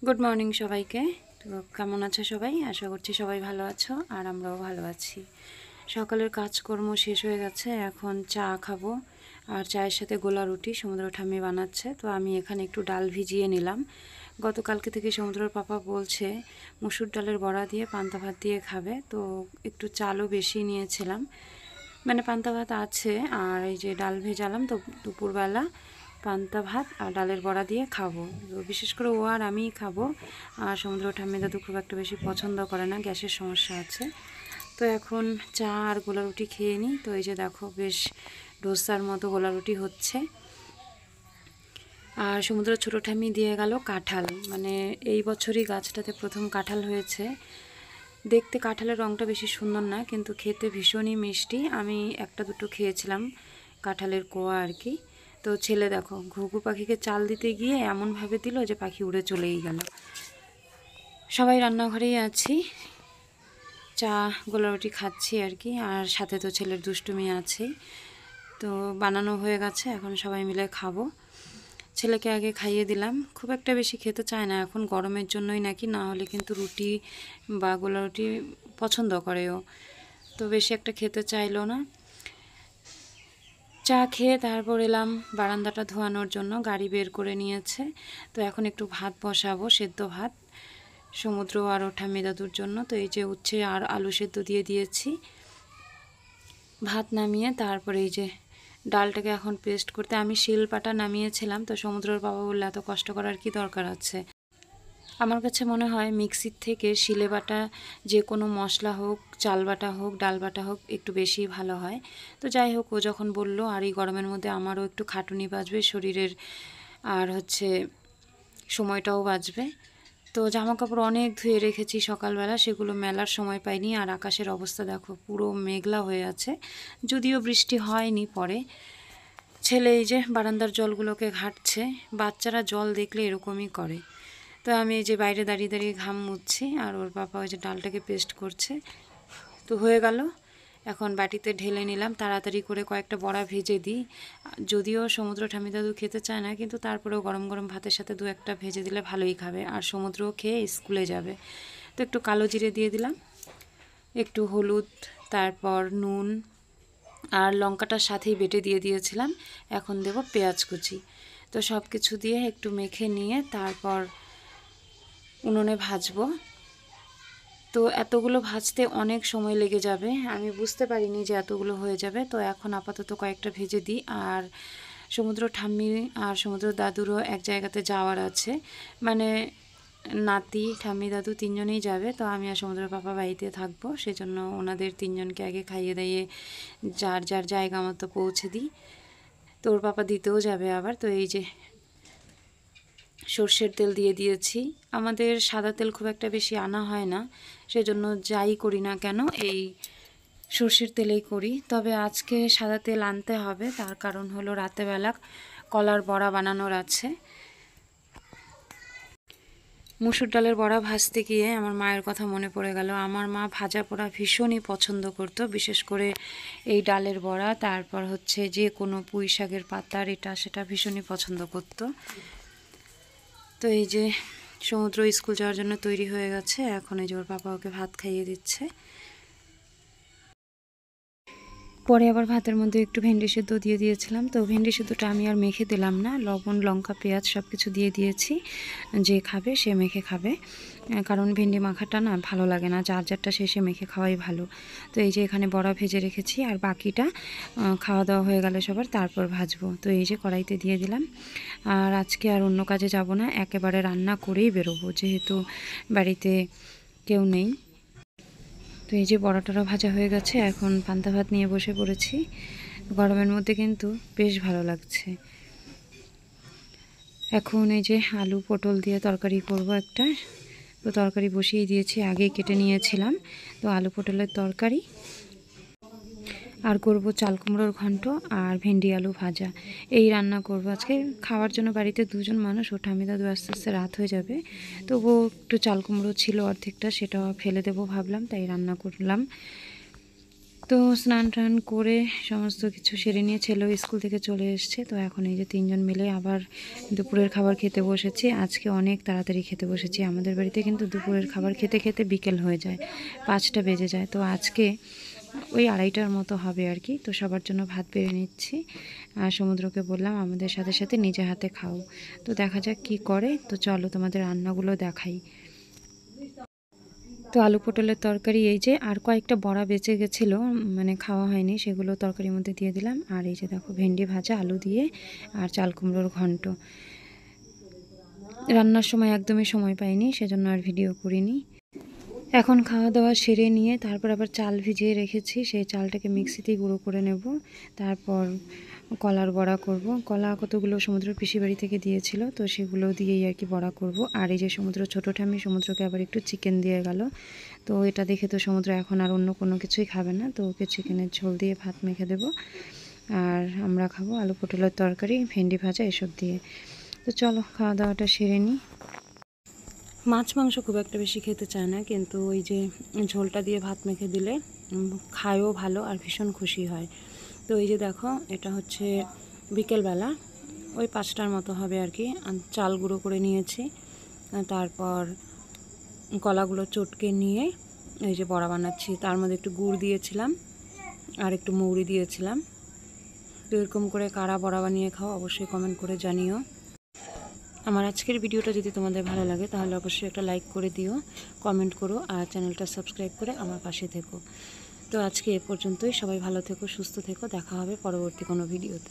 Good morning সবাইকে। তো কেমন আছো সবাই? আশা করছি সবাই ভালো আছো আর আমরাও ভালো আছি। সকালের কাজকর্ম শেষ হয়ে গেছে, এখন চা খাবো। আর চায়ের সাথে গোলা রুটি সমুদ্র ঠাম্মি বানাচ্ছে, তো আমি এখানে একটু ডাল ভিজিয়ে নিলাম। গতকালকে থেকে সমুদ্রের পাপা বলছে মসুর ডালের বড়া দিয়ে পান্তা ভাত দিয়ে খাবে, তো একটু চালও বেশি নিয়েছিলাম। মানে পান্তা ভাত আছে আর এই যে ডাল ভেজালাম, তো দুপুরবেলা পান্তা ভাত আর ডালের বড়া দিয়ে খাবো। তো বিশেষ করে ও আর আমিই খাবো। আর সমুদ্র ঠাম্মি দাদু খুব একটা বেশি পছন্দ করে না, গ্যাসের সমস্যা আছে। তো এখন চা আর গোলা রুটি খেয়ে নিই। তো এই যে দেখো বেশ ডোসার মতো গোলা রুটি হচ্ছে। আর সমুদ্র ছোটো ঠাম্মি দিয়ে গেল কাঁঠাল, মানে এই বছরই গাছটাতে প্রথম কাঁঠাল হয়েছে। দেখতে কাঁঠালের রঙটা বেশি সুন্দর না, কিন্তু খেতে ভীষণই মিষ্টি। আমি একটা দুটো খেয়েছিলাম কাঁঠালের কোয়া আর কি। তো ছেলে দেখো ঘুঘু পাখিকে চাল দিতে গিয়ে এমনভাবে দিল যে পাখি উড়ে চলেই গেল। সবাই রান্নাঘরেই আছি, চা গোলা রুটি খাচ্ছি আর কি। আর সাথে তো ছেলের দুষ্টুমি আছেই। তো বানানো হয়ে গেছে, এখন সবাই মিলে খাবো। ছেলেকে আগে খাইয়ে দিলাম, খুব একটা বেশি খেতে চায় না এখন, গরমের জন্যই নাকি, না হলে কিন্তু রুটি বা গোলা রুটি পছন্দ করে ও। তো বেশি একটা খেতে চাইলো না। চা খেয়ে তারপর এলাম বারান্দাটা ধোয়ানোর জন্য, গাড়ি বের করে নিয়েছে। তো এখন একটু ভাত বসাবো, সেদ্ধ ভাত সমুদ্র আর ও ঠাম্মি দাদুর জন্য। তো এই যে উচ্ছে আর আলু সেদ্ধ দিয়ে দিয়েছি। ভাত নামিয়ে তারপরে এই যে ডালটাকে এখন পেস্ট করতে আমি শিলপাটা নামিয়েছিলাম। তো সমুদ্রের বাবা বললে এত কষ্ট করার কি দরকার আছে। আমার কাছে মনে হয় মিক্সির থেকে শিলে বাটা যে কোনো মশলা হোক, চাল বাটা হোক, ডাল বাটা হোক, একটু বেশি ভালো হয়। তো যাই হোক, ও যখন বললো, আর এই গরমের মধ্যে আমারও একটু খাটুনি বাঁচবে শরীরের, আর হচ্ছে সময়টাও বাঁচবে। তো জামা কাপড় অনেক ধুয়ে রেখেছি সকালবেলা, সেগুলো মেলার সময় পাইনি। আর আকাশের অবস্থা দেখো, পুরো মেঘলা হয়ে আছে, যদিও বৃষ্টি হয়নি পরে। ছেলে এই যে বারান্দার জলগুলোকে ঘাঁটছে, বাচ্চারা জল দেখলে এরকমই করে। তো আমি এই যে বাইরে দাঁড়িয়ে দাঁড়িয়ে ঘাম মুছছি, আর ওর বাবা ওই যে ডালটাকে পেস্ট করছে। তো হয়ে গেল, এখন বাটিতে ঢেলে নিলাম, তাড়াতাড়ি করে কয়েকটা বড়া ভেজে দিই। যদিও সমুদ্র ঠাম্মি দাদু খেতে চায় না, কিন্তু তারপরেও গরম গরম ভাতের সাথে দু একটা ভেজে দিলে ভালোই খাবে, আর সমুদ্রও খেয়ে স্কুলে যাবে। তো একটু কালো জিরে দিয়ে দিলাম, একটু হলুদ, তারপর নুন আর লঙ্কাটার সাথেই বেটে দিয়ে দিয়েছিলাম। এখন দেব পেঁয়াজ কুচি। তো সব কিছু দিয়ে একটু মেখে নিয়ে তারপর উনুনে ভাজবো। তো এতগুলো ভাজতে অনেক সময় লেগে যাবে, আমি বুঝতে পারিনি যে এতগুলো হয়ে যাবে। তো এখন আপাতত কয়েকটা ভেজে দিই। আর সমুদ্র ঠাম্মি আর সমুদ্র দাদুরও এক জায়গাতে যাওয়ার আছে, মানে নাতি ঠাম্মি দাদু তিনজনেই যাবে। তো আমি আর সমুদ্র পাপা বাড়িতে থাকবো, সেজন্য ওনাদের তিনজনকে আগে খাইয়ে দাইয়ে যার যার জায়গা মতো পৌঁছে দিই। তো ওর পাপা দিতেও যাবে আবার। তো এই যে সর্ষের তেল দিয়ে দিয়েছি। আমাদের সাদা তেল খুব একটা বেশি আনা হয় না, সেজন্য যাই করি না কেন এই সর্ষের তেলেই করি। তবে আজকে সাদা তেল আনতে হবে, তার কারণ হলো রাতেবেলা কলার বড়া বানানোর আছে। মুসুর ডালের বড়া ভাজতে গিয়ে আমার মায়ের কথা মনে পড়ে গেল। আমার মা ভাজা পোড়া ভীষণই পছন্দ করতো, বিশেষ করে এই ডালের বড়া, তারপর হচ্ছে যে কোনো পুঁই শাকের পাতার এটা সেটা ভীষণই পছন্দ করতো। তো এই যে সমুদ্র স্কুল যাওয়ার জন্য তৈরি হয়ে গেছে, এখন এই যে ওর বাবা ওকে ভাত খাইয়ে দিচ্ছে। পরে আবার ভাতের মধ্যে একটু ভেন্ডি সেদ্ধ দিয়ে দিয়েছিলাম। তো ভেন্ডি সেদ্ধটা আমি আর মেখে দিলাম না, লবণ লঙ্কা পেঁয়াজ সব কিছু দিয়ে দিয়েছি, যে খাবে সে মেখে খাবে, কারণ ভেন্ডি মাখাটা না ভালো লাগে না, যার যারটা শেষে মেখে খাওয়াই ভালো। তো এই যে এখানে বড়া ভেজে রেখেছি, আর বাকিটা খাওয়া দাওয়া হয়ে গেলে সবার তারপর ভাজবো। তো এই যে কড়াইতে দিয়ে দিলাম। আর আজকে আর অন্য কাজে যাব না, একেবারে রান্না করেই বেরোবো, যেহেতু বাড়িতে কেউ নেই। তো এই যে বড়াটা ভাজা হয়ে গেছে, এখন পান্তা ভাত নিয়ে বসে পড়েছি। গরমের মধ্যে কিন্তু বেশ ভালো লাগছে। এখন এই যে আলু পটল দিয়ে তরকারি করব একটা। তো তরকারি বসিয়ে দিয়েছি, আগেই কেটে নিয়েছিলাম। তো আলু পটলের তরকারি, আর করব চাল কুমড়োর ঘন্ট, আর ভেন্ডি আলু ভাজা, এই রান্না করব আজকে। খাওয়ার জন্য বাড়িতে দুজন মানুষ, ও ঠাম্মি দাদু আস্তে আস্তে রাত হয়ে যাবে। তবুও একটু চাল কুমড়ো ছিল অর্ধেকটা, সেটা ফেলে দেবো ভাবলাম, তাই রান্না করলাম। তো স্নান টান করে সমস্ত কিছু সেরে নিয়ে ছেলেও স্কুল থেকে চলে এসছে। তো এখন এই যে 3 জন মিলে আবার দুপুরের খাবার খেতে বসেছি। আজকে অনেক তাড়াতাড়ি খেতে বসেছি। আমাদের বাড়িতে কিন্তু দুপুরের খাবার খেতে খেতে বিকেল হয়ে যায়, 5টা বেজে যায়। তো আজকে ওই 2:30টার মতো হবে আর কি। তো সবার জন্য ভাত বেড়ে নিচ্ছি। আর সমুদ্রকে বললাম আমাদের সাথে সাথে নিজে হাতে খাও। তো দেখা যাক কি করে। তো চলো তোমাদের রান্নাগুলো দেখাই। তো আলু পটলের তরকারি, এই যে আর কয়েকটা বড়া বেঁচে গেছিলো, মানে খাওয়া হয়নি, সেগুলো তরকারির মধ্যে দিয়ে দিলাম। আর এই যে দেখো ভেন্ডি ভাজা আলু দিয়ে, আর চাল কুমড়োর ঘন্ট। রান্নার সময় একদমই সময় পাইনি, সেজন্য আর ভিডিও করিনি। এখন খাওয়া দাওয়া সেরে নিয়ে তারপর আবার চাল ভিজিয়ে রেখেছি, সেই চালটাকে মিক্সিতেই গুঁড়ো করে নেব। তারপর কলার বড়া করব। কলা কতগুলো সমুদ্রের পিসি বাড়ি থেকে দিয়েছিল, তো সেগুলো দিয়েই আর কি বড়া করব। আর এই যে সমুদ্র ছোটো ঠাম্মি সমুদ্রকে আবার একটু চিকেন দিয়ে গেল। তো এটা দেখে তো সমুদ্র এখন আর অন্য কোনো কিছুই খাবে না, তো ওকে চিকেনের ঝোল দিয়ে ভাত মেখে দেব। আর আমরা খাবো আলু পটলের তরকারি, ভেন্ডি ভাজা এসব দিয়ে। তো চলো খাওয়া দাওয়াটা সেরে নিই। মাছ মাংস খুব একটা বেশি খেতে চায় না, কিন্তু ওই যে ঝোলটা দিয়ে ভাত মেখে দিলে খায়ও ভালো আর ভীষণ খুশি হয়। তো এই যে দেখো এটা হচ্ছে বিকেলবেলা, ওই 5টার মতো হবে আর কি। চাল গুঁড়ো করে নিয়েছি, তারপর কলাগুলো চটকে নিয়ে এই যে বড়া বানাচ্ছি। তার মধ্যে একটু গুড় দিয়েছিলাম আর একটু মৌরি দিয়েছিলাম। তো এরকম করে কারা বড়া বানিয়ে খাও অবশ্যই কমেন্ট করে জানিও। আমার আজকের ভিডিওটা যদি তোমাদের ভালো লাগে তাহলে অবশ্যই একটা লাইক করে দিও, কমেন্ট করো, আর চ্যানেলটা সাবস্ক্রাইব করে আমার পাশে থেকো। তো আজকে এ পর্যন্তই। সবাই ভালো থেকো, সুস্থ থেকো। দেখা হবে পরবর্তী কোনো ভিডিওতে।